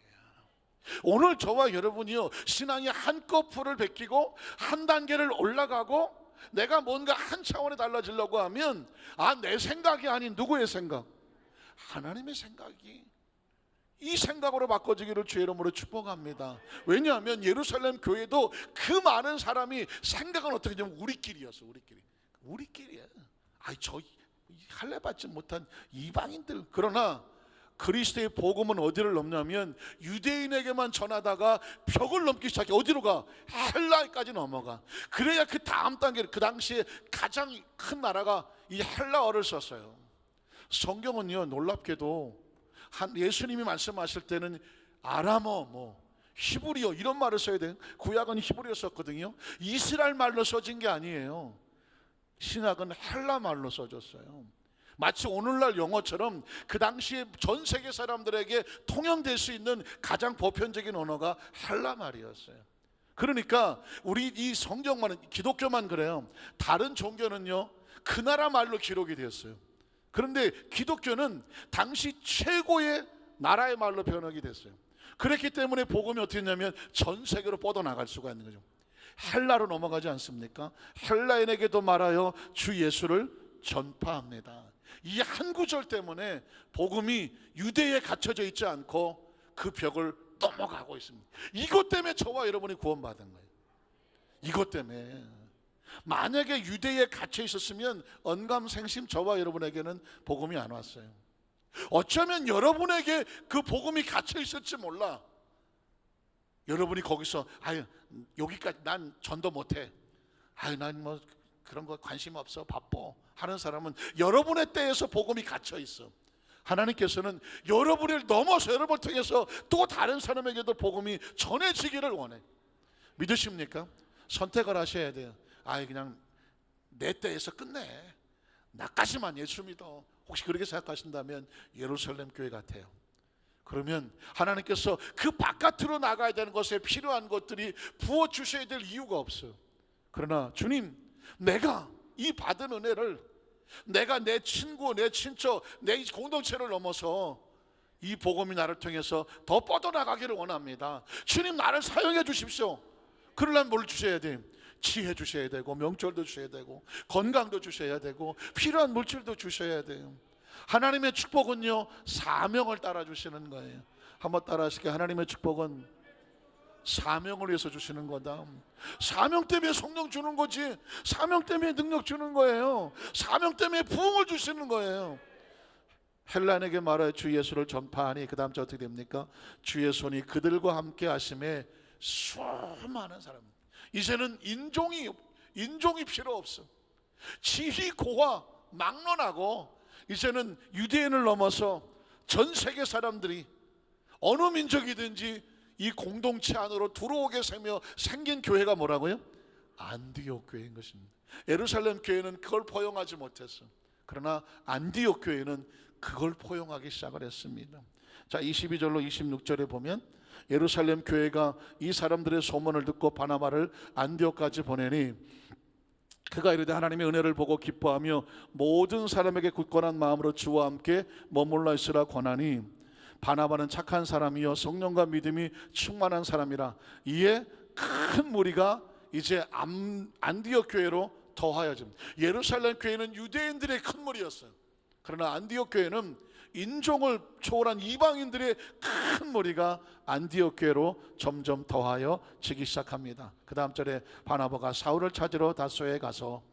오늘 저와 여러분이요, 신앙이 한꺼풀을 베끼고 한 단계를 올라가고 내가 뭔가 한 차원에 달라지려고 하면 내 생각이 아닌 누구의 생각? 하나님의 생각이, 이 생각으로 바꿔지기를 주의 이름으로 축복합니다. 왜냐하면 예루살렘 교회도 그 많은 사람이 생각은 어떻게 되냐면 우리끼리였어. 우리끼리야. 저 할례 받지 못한 이방인들. 그러나 그리스도의 복음은 어디를 넘냐면 유대인에게만 전하다가 벽을 넘기 시작해. 어디로 가? 헬라까지 넘어가. 그래야 그 다음 단계, 그 당시에 가장 큰 나라가 이 헬라어를 썼어요. 성경은요, 놀랍게도 예수님이 말씀하실 때는 아람어, 히브리어 이런 말을 써야 돼요. 구약은 히브리어 썼거든요. 이스라엘 말로 써진 게 아니에요. 신약은 헬라 말로 써졌어요. 마치 오늘날 영어처럼 그 당시에 전 세계 사람들에게 통용될 수 있는 가장 보편적인 언어가 헬라 말이었어요. 그러니까 우리 이 성경만은, 기독교만 그래요. 다른 종교는요, 그 나라 말로 기록이 되었어요. 그런데 기독교는 당시 최고의 나라의 말로 번역이 됐어요. 그렇기 때문에 복음이 어떻게 했냐면 전 세계로 뻗어나갈 수가 있는 거죠. 헬라로 넘어가지 않습니까? 헬라인에게도 말하여 주 예수를 전파합니다. 이 한 구절 때문에 복음이 유대에 갇혀져 있지 않고 그 벽을 넘어가고 있습니다. 이것 때문에 저와 여러분이 구원받은 거예요. 이것 때문에. 만약에 유대에 갇혀 있었으면 언감생심 저와 여러분에게는 복음이 안 왔어요. 어쩌면 여러분에게 그 복음이 갇혀 있을지 몰라. 여러분이 거기서 여기까지 난 전도 못해, 난 뭐 그런 거 관심 없어, 바빠 하는 사람은 여러분의 때에서 복음이 갇혀 있어. 하나님께서는 여러분을 넘어서 여러분을 통해서 또 다른 사람에게도 복음이 전해지기를 원해. 믿으십니까? 선택을 하셔야 돼요. 그냥 내 때에서 끝내, 나까지만 예수 믿어. 혹시 그렇게 생각하신다면 예루살렘 교회 같아요. 그러면 하나님께서 그 바깥으로 나가야 되는 것에 필요한 것들이 부어주셔야 될 이유가 없어요. 그러나 주님, 내가 이 받은 은혜를, 내가 내 친구, 내 친척, 내 공동체를 넘어서 이 복음이 나를 통해서 더 뻗어나가기를 원합니다. 주님, 나를 사용해 주십시오. 그러려면 뭘 주셔야 돼요? 지혜 주셔야 되고, 명철도 주셔야 되고, 건강도 주셔야 되고, 필요한 물질도 주셔야 돼요. 하나님의 축복은요, 사명을 따라 주시는 거예요. 한번 따라 하실게요. 하나님의 축복은 사명을 위해서 주시는 거다. 사명 때문에 성령 주는 거지, 사명 때문에 능력 주는 거예요. 사명 때문에 부흥을 주시는 거예요. 헬라인에게 말하여 주 예수를 전파하니, 그 다음 주 어떻게 됩니까? 주의 손이 그들과 함께 하심에 수많은 사람, 이제는 인종이 필요 없어. 지위 고하 막론하고 이제는 유대인을 넘어서 전 세계 사람들이 어느 민족이든지 이 공동체 안으로 들어오게 세며 생긴 교회가 뭐라고요? 안디옥 교회인 것입니다. 예루살렘 교회는 그걸 포용하지 못했어. 그러나 안디옥 교회는 그걸 포용하기 시작을 했습니다. 자, 22절로 26절에 보면 예루살렘 교회가 이 사람들의 소문을 듣고 바나바를 안디옥까지 보내니 그가 이르되 하나님의 은혜를 보고 기뻐하며 모든 사람에게 굳건한 마음으로 주와 함께 머물러 있으라 권하니, 바나바는 착한 사람이요 성령과 믿음이 충만한 사람이라. 이에 큰 무리가 이제 안디옥 교회로 더하여집니다. 예루살렘 교회는 유대인들의 큰 무리였어요. 그러나 안디옥 교회는 인종을 초월한 이방인들의 큰 무리가 안디옥 교회로 점점 더하여 지기 시작합니다. 그 다음 절에 바나바가 사울을 찾으러 다소에 가서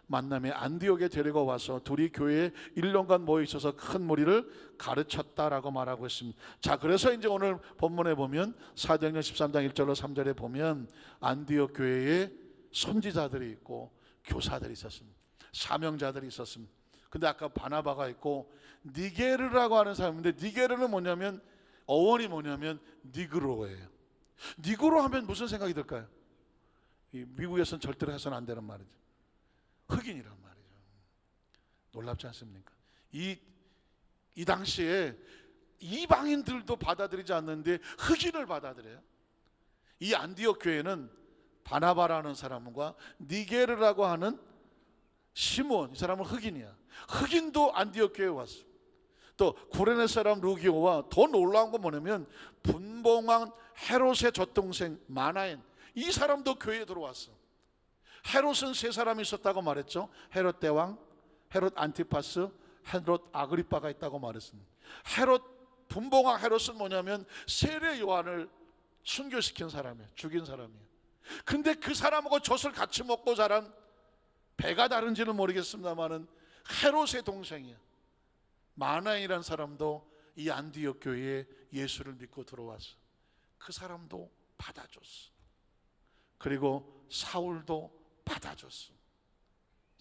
만남에 안디옥에 데리고 와서 둘이 교회에 1년간 모여 있어서 큰 무리를 가르쳤다라고 말하고 있습니다. 자, 그래서 이제 오늘 본문에 보면 사도행전 13장 1절로 3절에 보면 안디옥 교회에 선지자들이 있고 교사들이 있었습니다. 사명자들이 있었습니다. 근데 아까 바나바가 있고 니게르라고 하는 사람인데, 니게르는 뭐냐면, 어원이 뭐냐면 니그로예요. 니그로 하면 무슨 생각이 들까요? 미국에서는 절대로 해서는 안 되는 말이죠. 흑인이란 말이죠. 놀랍지 않습니까? 이 당시에 이방인들도 받아들이지 않는데 흑인을 받아들여요. 이 안디옥 교회는 바나바라는 사람과 니게르라고 하는 시몬, 이 사람은 흑인이야. 흑인도 안디옥 교회에 왔어. 또 구레네 사람 루기오와 더 놀라운 건 뭐냐면 분봉왕 헤롯의 젖동생 마나엔, 이 사람도 교회에 들어왔어. 헤롯은 세 사람이 있었다고 말했죠. 헤롯 대왕, 헤롯 안티파스, 헤롯 아그리빠가 있다고 말했습니다. 헤롯, 분봉왕 헤롯은 뭐냐면 세례 요한을 순교시킨 사람이에요. 죽인 사람이에요. 근데 그 사람하고 젖을 같이 먹고 자란, 배가 다른지는 모르겠습니다만은 헤롯의 동생이에요. 마나인이라는 사람도 이 안디옥 교회에 예수를 믿고 들어왔어. 그 사람도 받아줬어. 그리고 사울도 받아줬어.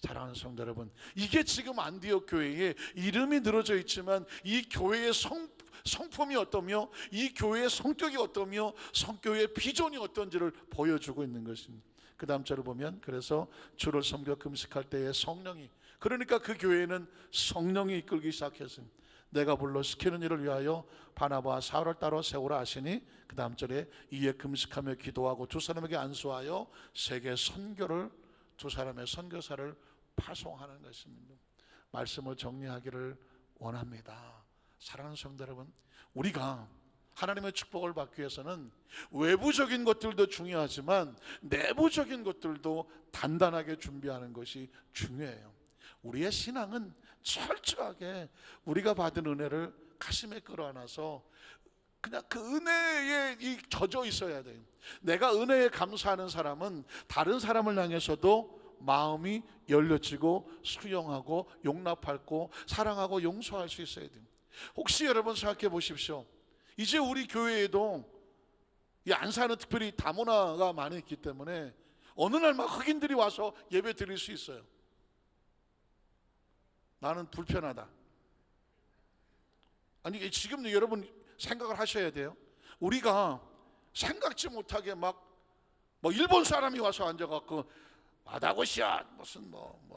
사랑하는 성도 여러분, 이게 지금 안디옥 교회에 이름이 늘어져 있지만 이 교회의 성품이 어떠며 이 교회의 성격이 어떠며 성교의 비전이 어떤지를 보여주고 있는 것입니다. 그 다음 절을 보면, 그래서 주를 섬겨 금식할 때에 성령이, 그러니까 그 교회에는 성령이 이끌기 시작했습니다. 내가 불러 시키는 일을 위하여 바나바와 사울을 따로 세우라 하시니, 그 다음 절에 이에 금식하며 기도하고 두 사람에게 안수하여 세계 선교를, 두 사람의 선교사를 파송하는 것입니다. 말씀을 정리하기를 원합니다. 사랑하는 성도 여러분, 우리가 하나님의 축복을 받기 위해서는 외부적인 것들도 중요하지만 내부적인 것들도 단단하게 준비하는 것이 중요해요. 우리의 신앙은 철저하게 우리가 받은 은혜를 가슴에 끌어안아서 그냥 그 은혜에 젖어 있어야 돼요. 내가 은혜에 감사하는 사람은 다른 사람을 향해서도 마음이 열려지고 수용하고 용납하고 사랑하고 용서할 수 있어야 돼요. 혹시 여러분 생각해 보십시오. 이제 우리 교회에도 이 안산은 특별히 다문화가 많이 있기 때문에 어느 날 막 흑인들이 와서 예배 드릴 수 있어요. 나는 불편하다. 아니, 지금 여러분 생각을 하셔야 돼요. 우리가 생각지 못하게 막 일본 사람이 와서 앉아갖고 마다고시야 무슨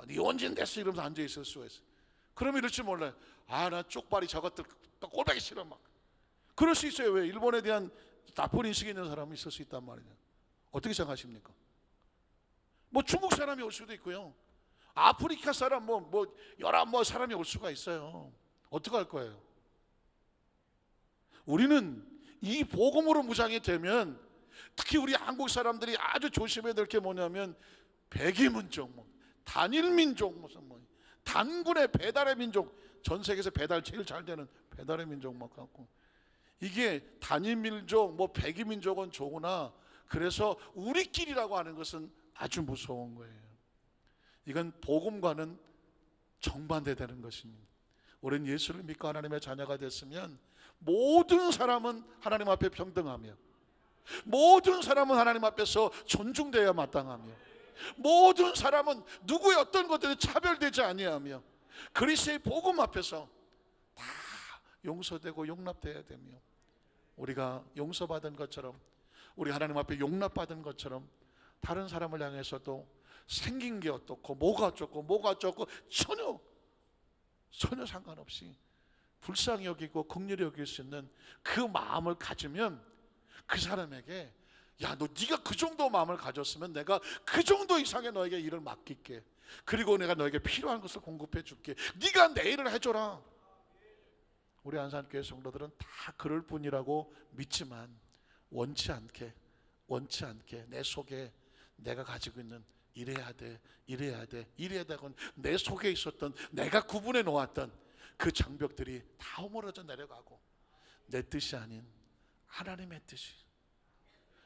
니혼진 됐어 이러면서 앉아있을 수가 있어요. 그럼 이럴지 몰라요. 아, 나 쪽발이 저것들 꼴보기 싫어 막. 그럴 수 있어요. 왜? 일본에 대한 나쁜 인식이 있는 사람이 있을 수 있단 말이에요. 어떻게 생각하십니까? 중국 사람이 올 수도 있고요. 아프리카 사람 여러 사람이 올 수가 있어요. 어떻게 할 거예요? 우리는 이 복음으로 무장이 되면, 특히 우리 한국 사람들이 아주 조심해야 될 게 뭐냐면 백이민족, 단일민족, 단군의 배달의 민족, 전 세계에서 배달 제일 잘 되는 배달의 민족 갖고, 이게 단일민족, 백이민족은 좋으나 그래서 우리끼리라고 하는 것은 아주 무서운 거예요. 이건 복음과는 정반대되는 것입니다. 우리는 예수를 믿고 하나님의 자녀가 됐으면 모든 사람은 하나님 앞에 평등하며, 모든 사람은 하나님 앞에서 존중되어야 마땅하며, 모든 사람은 누구의 어떤 것들이 차별되지 아니하며 그리스도의 복음 앞에서 다 용서되고 용납되어야 되며, 우리가 용서받은 것처럼, 우리 하나님 앞에 용납받은 것처럼 다른 사람을 향해서도 생긴 게 어떻고 뭐가 어쩌고 전혀 상관없이 불쌍히 여기고 긍휼히 여길 수 있는 그 마음을 가지면 그 사람에게, 야, 네가 그 정도 마음을 가졌으면 내가 그 정도 이상의 너에게 일을 맡길게. 그리고 내가 너에게 필요한 것을 공급해 줄게. 네가 내 일을 해줘라. 우리 안산교회 성도들은 다 그럴 뿐이라고 믿지만 원치 않게 내 속에 내가 가지고 있는 이래야 되건 내 속에 있었던, 내가 구분해 놓았던 그 장벽들이 다 허물어져 내려가고, 내 뜻이 아닌 하나님의 뜻이,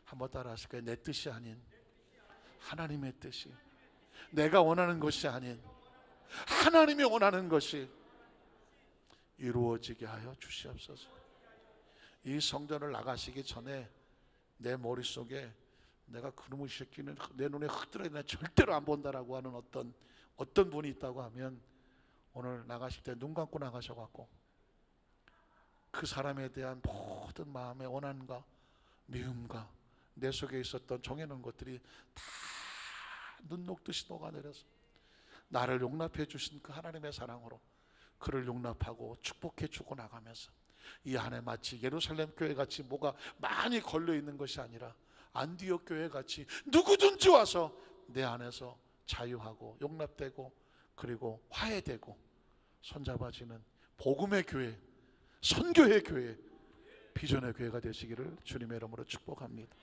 한번 따라 하실까요? 내 뜻이 아닌 하나님의 뜻이, 내가 원하는 것이 아닌 하나님이 원하는 것이 이루어지게 하여 주시옵소서. 이 성전을 나가시기 전에 내 머릿속에 내가 그놈의 새끼는 내 눈에 흐드러지나 절대로 안 본다라고 하는 어떤 분이 있다고 하면, 오늘 나가실 때 눈 감고 나가셔갖고 그 사람에 대한 모든 마음의 원한과 미움과 내 속에 있었던 정해놓은 것들이 다 눈 녹듯이 녹아내려서 나를 용납해 주신 그 하나님의 사랑으로 그를 용납하고 축복해 주고 나가면서 이 안에 마치 예루살렘 교회 같이 뭐가 많이 걸려 있는 것이 아니라 안디옥 교회 같이 누구든지 와서 내 안에서 자유하고 용납되고 그리고 화해되고 손잡아지는 복음의 교회, 선교의 교회, 비전의 교회가 되시기를 주님의 이름으로 축복합니다.